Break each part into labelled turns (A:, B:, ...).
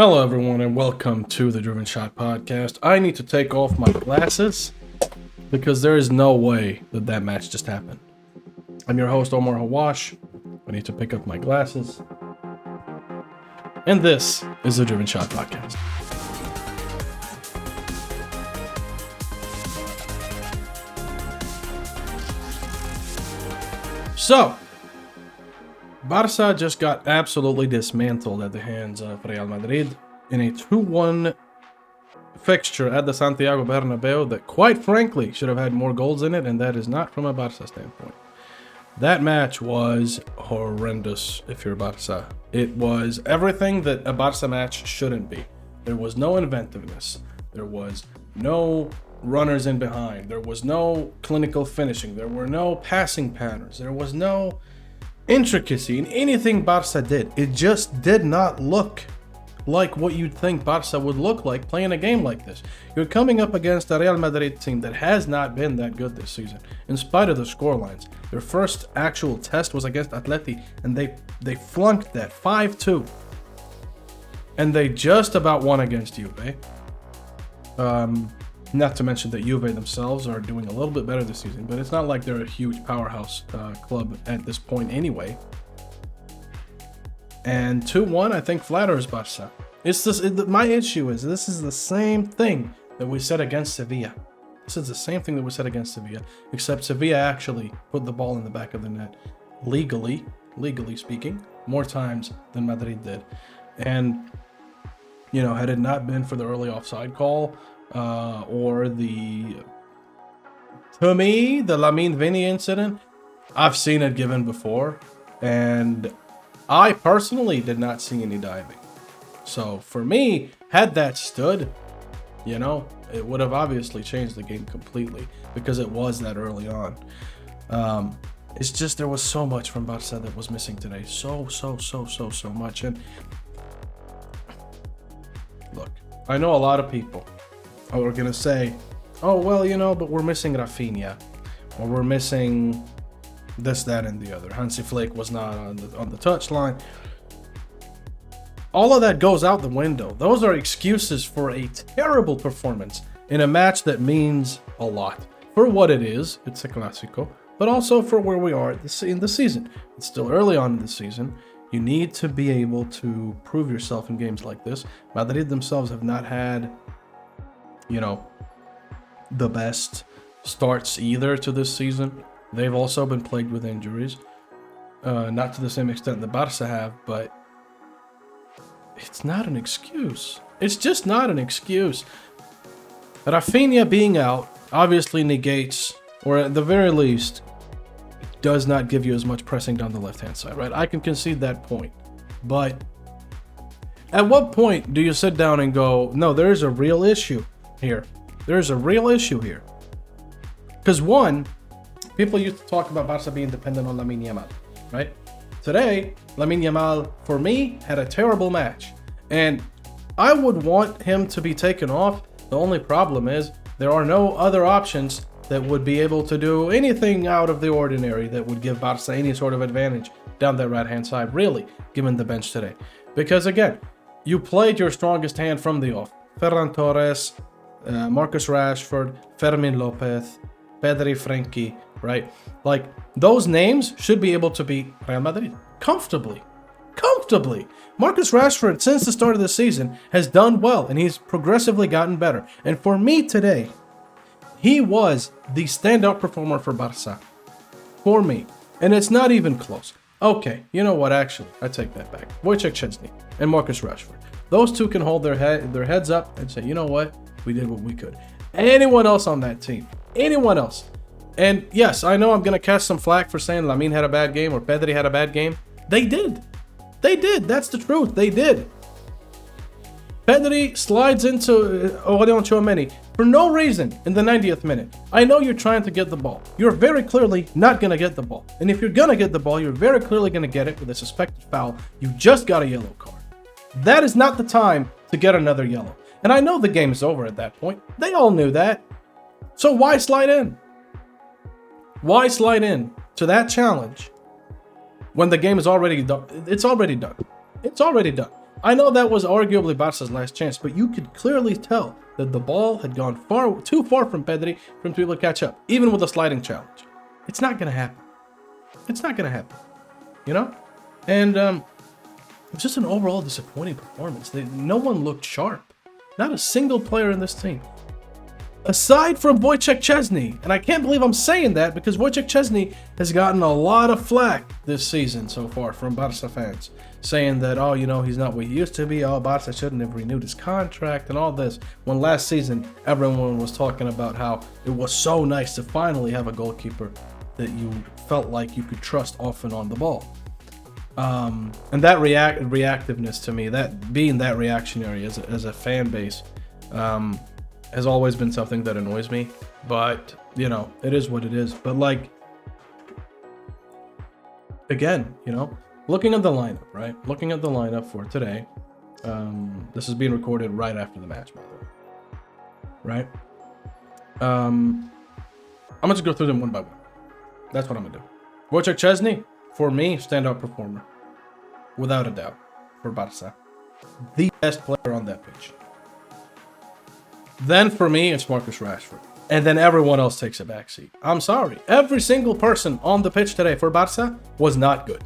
A: Hello, everyone, and welcome to the Driven Shot Podcast. I need to take off my glasses because there is no way that that match just happened. I'm your host, Omar Hawwash. I need to pick up my glasses. And this is the Driven Shot Podcast. So, Barça just got absolutely dismantled at the hands of Real Madrid in a 2-1 fixture at the Santiago Bernabeu that, quite frankly, should have had more goals in it, and that is not from a Barça standpoint. That match was horrendous if you're Barça. It was everything that a Barça match shouldn't be. There was no inventiveness. There was no runners in behind. There was no clinical finishing. There were no passing patterns. There was no intricacy in anything Barça did. It just did not look like what you'd think Barça would look like playing a game like this. You're coming up against a Real Madrid team that has not been that good this season, in spite of the scorelines. Their first actual test was against Atleti, and they flunked that 5-2. And they just about won against Juve. Not to mention that Juve themselves are doing a little bit better this season, but it's not like they're a huge powerhouse club at this point anyway. And 2-1, I think, flatters Barça. My issue is this is the same thing that we said against Sevilla. This is the same thing that we said against Sevilla, except Sevilla actually put the ball in the back of the net legally speaking, more times than Madrid did. And, you know, had it not been for the early offside call, or the Lamine Vinny incident, I've seen it given before, and I personally did not see any diving. So for me, had that stood, you know, it would have obviously changed the game completely because it was that early on. It's just there was so much from Barça that was missing today. So much. And look, I know a lot of people are going to say, oh, well, you know, but we're missing Rafinha, or we're missing this, that, and the other. Hansi Flick was not on the touchline. All of that goes out the window. Those are excuses for a terrible performance in a match that means a lot. For what it is, it's a Clásico, but also for where we are in the season. It's still early on in the season. You need to be able to prove yourself in games like this. Madrid themselves have not had, you know, the best starts either to this season. They've also been plagued with injuries. Not to the same extent that Barça have, but it's not an excuse. It's just not an excuse. Rafinha being out obviously negates, or at the very least, does not give you as much pressing down the left-hand side, right? I can concede that point. But at what point do you sit down and go, no, there is a real issue here. There's a real issue here. Because one, people used to talk about Barça being dependent on Lamine Yamal, right? Today, Lamine Yamal, for me, had a terrible match. And I would want him to be taken off. The only problem is there are no other options that would be able to do anything out of the ordinary that would give Barça any sort of advantage down that right-hand side, really, given the bench today. Because again, you played your strongest hand from the off. Ferran Torres, Marcus Rashford, Fermin Lopez, Pedri, Frenkie, right? Like, those names should be able to beat Real Madrid comfortably. Marcus Rashford, since the start of the season, has done well, and he's progressively gotten better. And for me today, he was the standout performer for Barça. For me. And it's not even close. Okay, you know what? Actually, I take that back. Wojciech Szczesny and Marcus Rashford. Those two can hold their heads up and say, you know what? We did what we could. Anyone else on that team? Anyone else? And yes, I know I'm going to catch some flack for saying Lamine had a bad game or Pedri had a bad game. They did. That's the truth. They did. Pedri slides into Aurélien Tchouameni for no reason in the 90th minute. I know you're trying to get the ball. You're very clearly not going to get the ball. And if you're going to get the ball, you're very clearly going to get it with a suspected foul. You just got a yellow card. That is not the time to get another yellow. And I know the game is over at that point. They all knew that. So why slide in? Why slide in to that challenge when the game is already done? It's already done. I know that was arguably Barca's last chance, but you could clearly tell that the ball had gone too far from Pedri for him to be able to catch up, even with a sliding challenge. It's not going to happen. It's not going to happen, you know? And it's just an overall disappointing performance. No one looked sharp. Not a single player in this team. Aside from Wojciech Szczesny, and I can't believe I'm saying that because Wojciech Szczesny has gotten a lot of flack this season so far from Barca fans, saying that, oh, you know, he's not what he used to be, oh, Barca shouldn't have renewed his contract and all this. When last season, everyone was talking about how it was so nice to finally have a goalkeeper that you felt like you could trust off and on the ball. And that reactiveness to me, that being that reactionary as a fan base, has always been something that annoys me, but you know, it is what it is. But like, again, you know, looking at the lineup, right? Looking at the lineup for today, this is being recorded right after the match, by the way, right? I'm gonna just go through them one by one. That's what I'm gonna do. Wojciech Szczesny, for me, standout performer, without a doubt, for Barca, the best player on that pitch. Then for me, it's Marcus Rashford. And then everyone else takes a backseat. I'm sorry. Every single person on the pitch today for Barca was not good.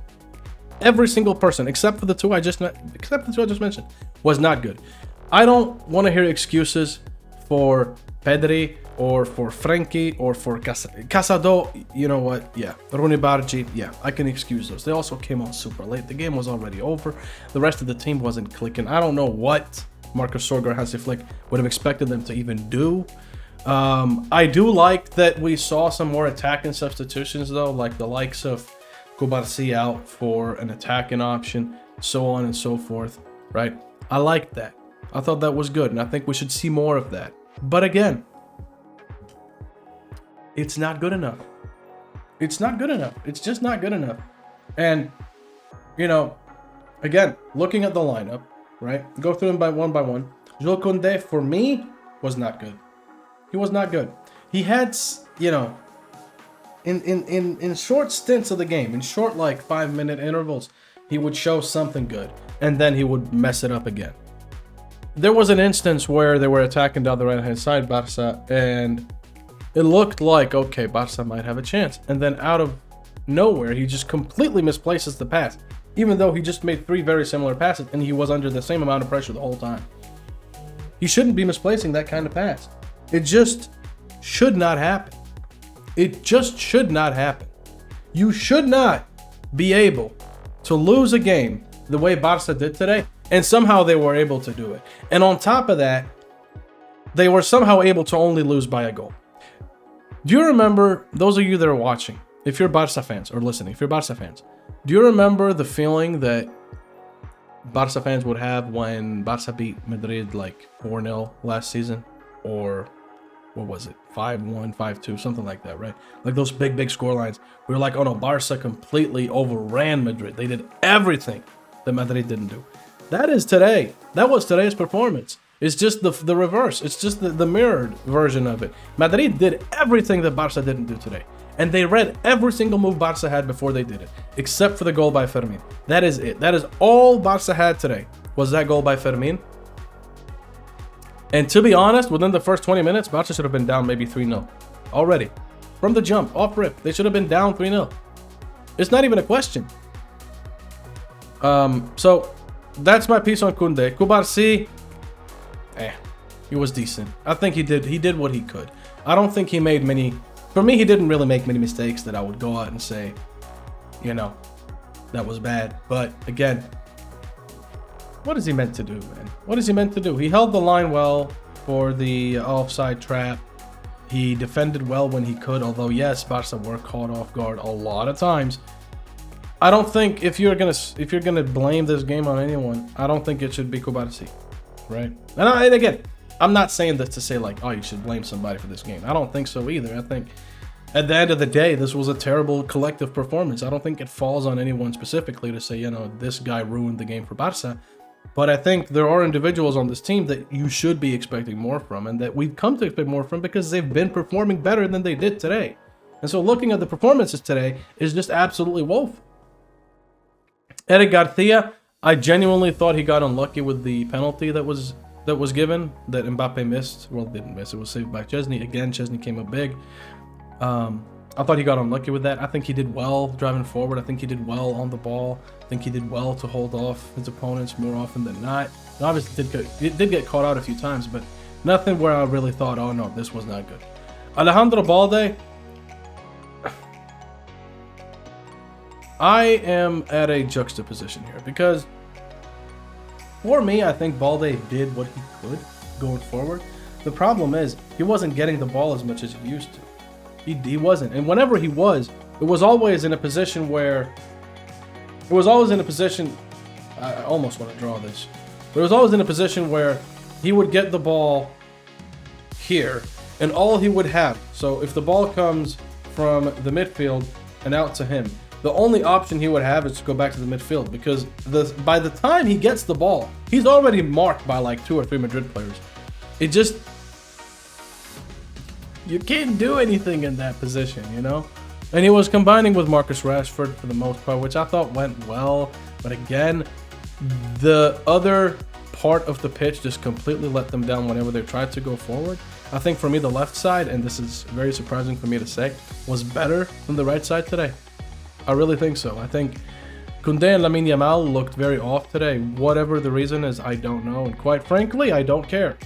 A: Every single person, except for the two I just mentioned, was not good. I don't want to hear excuses for Pedri or for Frankie or for Casado. You know what? Yeah. Rooney Bargi. Yeah, I can excuse those. They also came on super late. The game was already over. The rest of the team wasn't clicking. I don't know what Marcus Sorg or Hansi Flick would have expected them to even do. I do like that we saw some more attacking substitutions, though, like the likes of Kubarsi out for an attacking option, so on and so forth, right? I liked that. I thought that was good, and I think we should see more of that. But again, it's not good enough. It's not good enough. It's just not good enough. And, you know, again, looking at the lineup, right? Go through them by one. Jules Koundé, for me, was not good. He was not good. He had, you know, in short stints of the game, in short, like 5-minute intervals, he would show something good, and then he would mess it up again. There was an instance where they were attacking down the right-hand side, Barca, and it looked like, okay, Barca might have a chance. And then out of nowhere, he just completely misplaces the pass, even though he just made 3 very similar passes and he was under the same amount of pressure the whole time. He shouldn't be misplacing that kind of pass. It just should not happen. It just should not happen. You should not be able to lose a game the way Barca did today, and somehow they were able to do it. And on top of that, they were somehow able to only lose by a goal. Do you remember, those of you that are watching, if you're Barca fans or listening, if you're Barca fans, do you remember the feeling that Barca fans would have when Barca beat Madrid like 4-0 last season? Or what was it? 5-1, 5-2, something like that, right? Like those big scorelines. We were like, oh no, Barca completely overran Madrid. They did everything that Madrid didn't do. That is today. That was today's performance. It's just the reverse. It's just the mirrored version of it. Madrid did everything that Barca didn't do today. And they read every single move Barca had before they did it, except for the goal by Fermin. That is it. That is all Barca had today, was that goal by Fermin. And to be honest, within the first 20 minutes, Barca should have been down maybe 3-0 already. From the jump, off rip, they should have been down 3-0. It's not even a question. So that's my piece on Koundé. Kubarsi, he was decent. I think he did what he could. I don't think he made many. For me, he didn't really make many mistakes that I would go out and say, you know, that was bad. But again, what is he meant to do, man? What is he meant to do? He held the line well for the offside trap. He defended well when he could, although yes, Barca were caught off guard a lot of times. I don't think if you're gonna blame this game on anyone, I don't think it should be Kubarsi, right? And again, I'm not saying this to say like, oh, you should blame somebody for this game. I don't think so either. I think at the end of the day, this was a terrible collective performance. I don't think it falls on anyone specifically to say, you know, this guy ruined the game for Barca. But I think there are individuals on this team that you should be expecting more from, and that we've come to expect more from because they've been performing better than they did today. And so looking at the performances today is just absolutely woeful. Eric Garcia, I genuinely thought he got unlucky with the penalty that was given, that Mbappe missed. Well, didn't miss. It was saved by Chesney. Again, Chesney came up big. I thought he got unlucky with that. I think he did well driving forward. I think he did well on the ball. I think he did well to hold off his opponents more often than not. It obviously did get caught out a few times, but nothing where I really thought, oh no, this was not good. Alejandro Balde, I am at a juxtaposition here because for me, I think Balde did what he could going forward. The problem is he wasn't getting the ball as much as he used to. He wasn't. And whenever he was, it was always in a position where... I almost want to draw this. But it was always in a position where he would get the ball here, and all he would have... So if the ball comes from the midfield and out to him, the only option he would have is to go back to the midfield, because by the time he gets the ball, he's already marked by like 2 or 3 Madrid players. It just... You can't do anything in that position, you know? And he was combining with Marcus Rashford for the most part, which I thought went well. But again, the other part of the pitch just completely let them down whenever they tried to go forward. I think for me, the left side, and this is very surprising for me to say, was better than the right side today. I really think so. I think Koundé and Lamine Yamal looked very off today. Whatever the reason is, I don't know. And quite frankly, I don't care.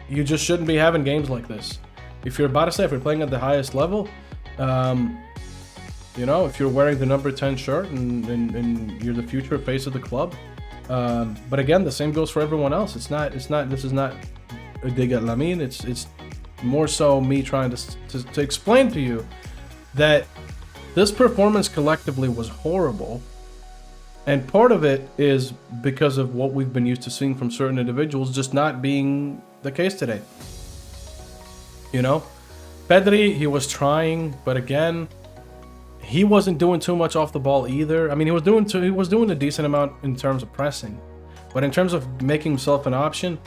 A: You just shouldn't be having games like this. If you're Barça, if you're playing at the highest level, you know, if you're wearing the number 10 shirt and you're the future face of the club. But again, the same goes for everyone else. This is not a dig at Lamine. It's more so me trying to explain to you that this performance collectively was horrible. And part of it is because of what we've been used to seeing from certain individuals just not being the case today. You know, Pedri, he was trying, but again, he wasn't doing too much off the ball either. I mean, he was doing a decent amount in terms of pressing, but in terms of making himself an option,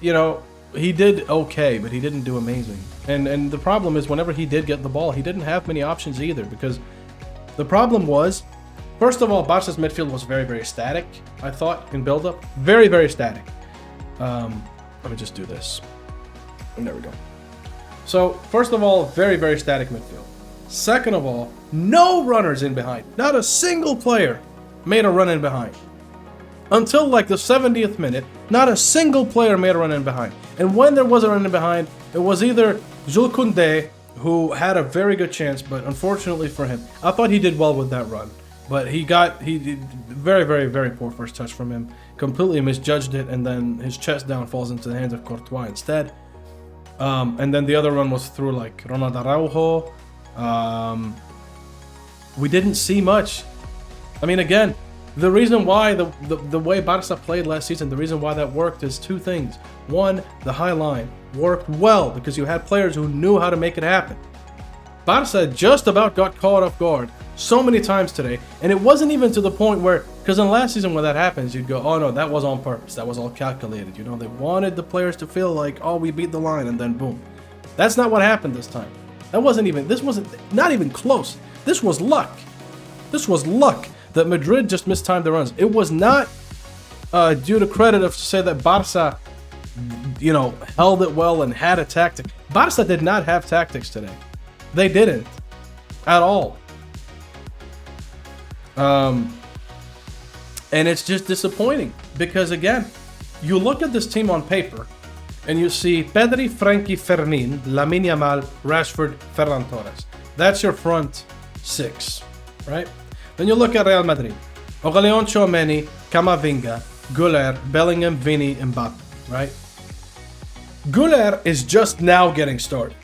A: you know, he did okay, but he didn't do amazing. And the problem is, whenever he did get the ball, he didn't have many options either, because the problem was, first of all, Barca's midfield was very, very static, I thought, in build-up. Very, very static. Let me just do this. And there we go. So, first of all, very, very static midfield. Second of all, no runners in behind. Not a single player made a run in behind. Until like the 70th minute, not a single player made a run in behind. And when there was a run in behind, it was either Jules Koundé, who had a very good chance, but unfortunately for him, I thought he did well with that run. But he did very, very, very poor first touch from him. Completely misjudged it, and then his chest down falls into the hands of Courtois instead. And then the other run was through like Ronald Araujo. We didn't see much. I mean, again, the reason why the way Barca played last season, the reason why that worked is 2 things. One, the high line worked well because you had players who knew how to make it happen. Barca just about got caught off guard so many times today, and it wasn't even to the point where, because in last season when that happens, you'd go, oh no, that was on purpose, that was all calculated, you know, they wanted the players to feel like, oh, we beat the line, and then boom. That's not what happened this time. This wasn't not even close. This was luck. This was luck that Madrid just mistimed the runs. It was not due to credit of to say that Barca, you know, held it well and had a tactic. Barca did not have tactics today. They didn't at all. And it's just disappointing because, again, you look at this team on paper and you see Pedri, Frankie, Fermin, Lamine Yamal, Rashford, Ferran Torres. That's your front 6, right? Then you look at Real Madrid. Aurélien Tchouaméni, Camavinga, Güler, Bellingham, Vini, Mbappe, right? Güler is just now getting started.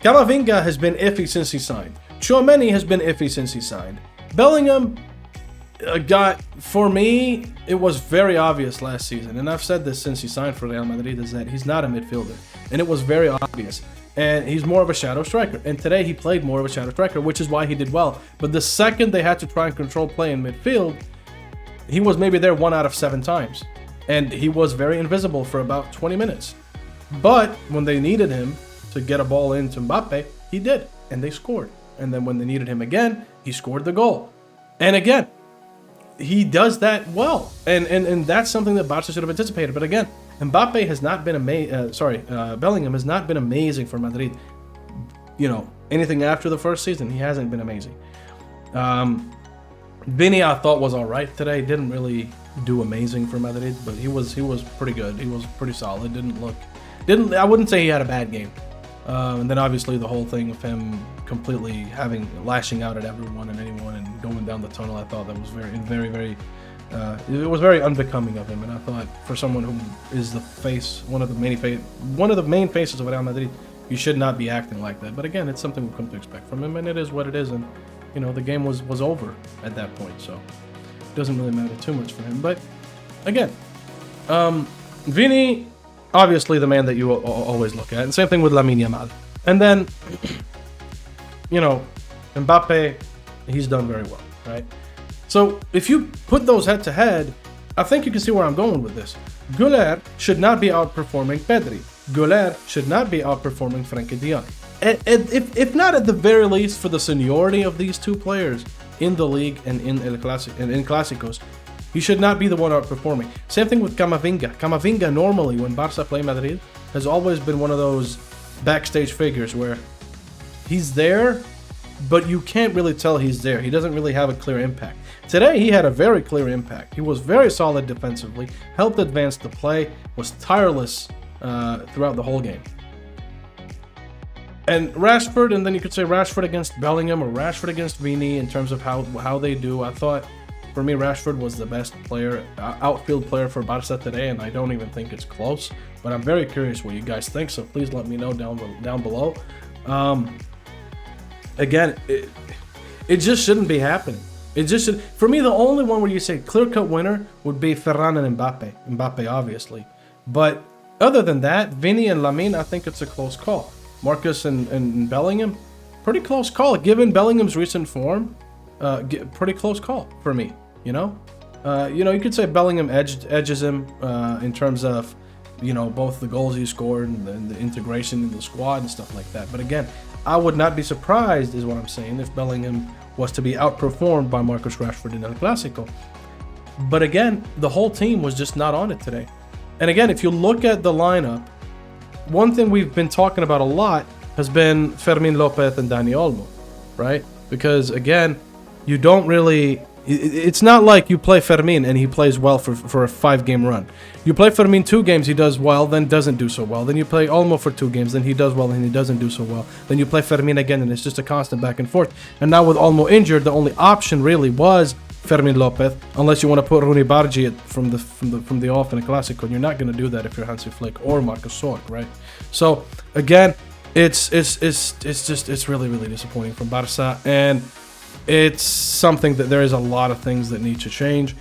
A: Camavinga has been iffy since he signed. Tchouaméni has been iffy since he signed. Bellingham for me, it was very obvious last season, and I've said this since he signed for Real Madrid, is that he's not a midfielder, and it was very obvious, and he's more of a shadow striker, and today he played more of a shadow striker, which is why he did well. But the second they had to try and control play in midfield, he was maybe there 1 out of 7 times, and he was very invisible for about 20 minutes. But when they needed him to get a ball into Mbappe, he did, and they scored. And then when they needed him again, he scored the goal. And again, he does that well, and that's something that Barca should have anticipated. But again, Mbappe has not been Bellingham has not been amazing for Madrid. Anything after the first season, he hasn't been amazing. Vini, I thought, was all right today. Didn't really do amazing for Madrid, but he was pretty good. He was pretty solid. I wouldn't say he had a bad game. And then obviously the whole thing of him completely lashing out at everyone and anyone and going down the tunnel, I thought that was very it was very unbecoming of him. And I thought for someone who is the face, one of the main faces of Real Madrid, you should not be acting like that. But again, it's something we've come to expect from him, and it is what it is. And the game was over at that point, so it doesn't really matter too much for him. But again, Vini, obviously the man that you always look at, and same thing with Lamine Yamal. And then, Mbappe, he's done very well, right? So if you put those head to head, I think you can see where I'm going with this. Güler should not be outperforming Pedri. Güler should not be outperforming Frenkie de Jong. If not at the very least for the seniority of these two players in the league and in Clásicos, he should not be the one outperforming. Same thing with Camavinga. Camavinga normally, when Barça play Madrid, has always been one of those backstage figures where he's there, but you can't really tell he's there. He doesn't really have a clear impact. Today, he had a very clear impact. He was very solid defensively, helped advance the play, was tireless throughout the whole game. And Rashford, and then you could say Rashford against Bellingham or Rashford against Vini in terms of how they do. I thought, for me, Rashford was the best player, outfield player for Barça today, and I don't even think it's close. But I'm very curious what you guys think, so please let me know down below. Again, it just shouldn't be happening. It just should. For me, the only one where you say clear-cut winner would be Ferran and Mbappe. Mbappe, obviously. But other than that, Vini and Lamine, I think it's a close call. Marcus and Bellingham, pretty close call. Given Bellingham's recent form, pretty close call for me. You could say Bellingham edges him in terms of, both the goals he scored and the integration in the squad and stuff like that. But again, I would not be surprised, is what I'm saying, if Bellingham was to be outperformed by Marcus Rashford in El Clásico. But again, the whole team was just not on it today. And again, if you look at the lineup, one thing we've been talking about a lot has been Fermín López and Dani Olmo, right? Because again, you don't really... It's not like you play Fermín and he plays well for a 5-game run. You play Fermín 2 games, he does well, then doesn't do so well. Then you play Olmo for 2 games, then he does well and he doesn't do so well. Then you play Fermín again and it's just a constant back and forth. And now with Olmo injured, the only option really was Fermín López, unless you want to put Rooney Bargi from the off in a Clásico, and you're not going to do that if you're Hansi Flick or Marcus Sorg, right? So again, it's really, really disappointing from Barça, and it's something that there is a lot of things that need to change.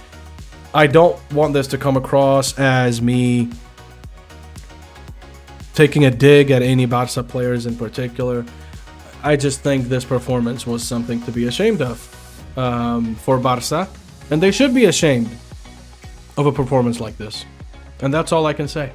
A: I don't want this to come across as me taking a dig at any Barça players in particular. I just think this performance was something to be ashamed of for Barça, and they should be ashamed of a performance like this. And that's all I can say.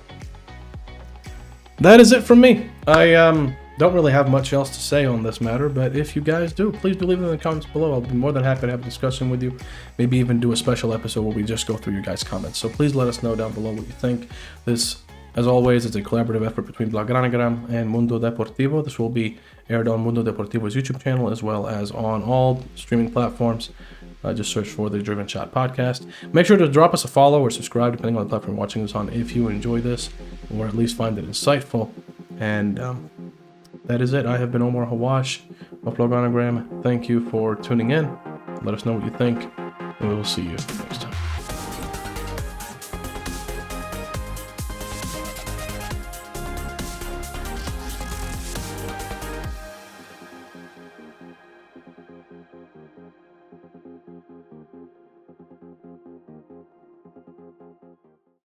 A: That is it from me. I don't really have much else to say on this matter, but if you guys do, please do leave it in the comments below. I'll be more than happy to have a discussion with you. Maybe even do a special episode where we just go through your guys' comments. So please let us know down below what you think. This, as always, is a collaborative effort between Blaugranagram and Mundo Deportivo. This will be aired on Mundo Deportivo's YouTube channel as well as on all streaming platforms. Just search for the Driven Shot Podcast. Make sure to drop us a follow or subscribe depending on the platform you're watching this on if you enjoy this or at least find it insightful. And that is it. I have been Omar Hawwash of Blaugranagram. Thank you for tuning in. Let us know what you think, and we will see you next time.